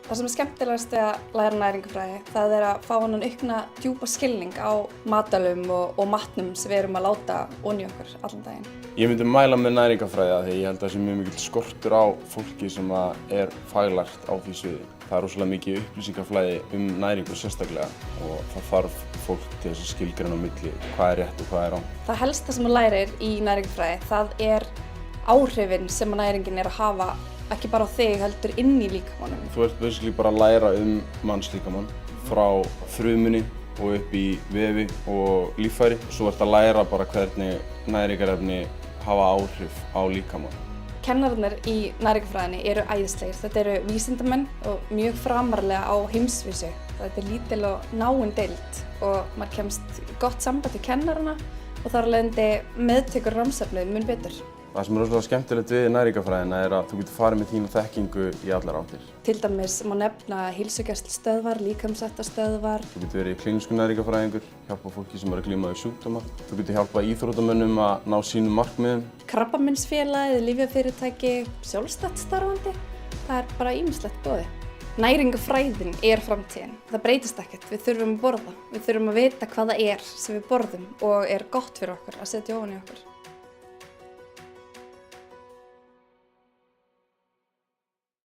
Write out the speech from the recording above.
Það sem er skemmtilegast við að læra næringarfræði, það er að fá þennan aukna djúpa skilning á matvælum og matnum sem við erum að láta oní okkur allan daginn. Ég myndi mæla með næringarfræði því ég held að það sé mjög mikill skortur á fólki sem er faglært á því sviði. Það er rosalega mikið upplýsingaflæði næringu sérstaklega og það þarf fólk til þess að skilgreina á milli hvað er rétt og hvað er rangt. Það helsta sem þú lærir í næringarfræði, það er áhrifin sem næringin er að hafa ekki bara á þig heldur inn í líkamanum. Þú ert basically bara að læra mannslíkamann frá frumunni og upp í vefi og líffæri. Svo ert að læra bara hvernig næringarefni hafa áhrif á líkamann. Kennararnir í næringarfræðinni eru æðislegir. Þetta eru vísindamenn og mjög framarlega á heimsvísu. Þetta er lítil og náin deild og maður kemst gott samband við kennarana og þar af leiðandi meðtekur námsefnið mun betur. Það sem er rosalega skemmtilegt við næringarfræðina er að þú getur farið með þína þekkingu í allar áttir. Til dæmis má nefna heilsugæslustöðvar, líkamsræktarstöðvar. Þú getur verið klínískur næringarfræðingur, hjálpa fólki sem er að glíma við sjúkdóma. Þú getur hjálpað íþróttamönnum að ná sínum markmiðum. Krabbameinsfélagið, lyfjafyrirtæki, sjálfstætt starfandi. Það er bara ýmislegt boði. Næringarfræðin er framtíðin. Það breytist ekkert. Við þurfum að borða. Við þurfum að vita hvað það er sem við borðum og er gott fyrir okkur að setja ofan í okkur.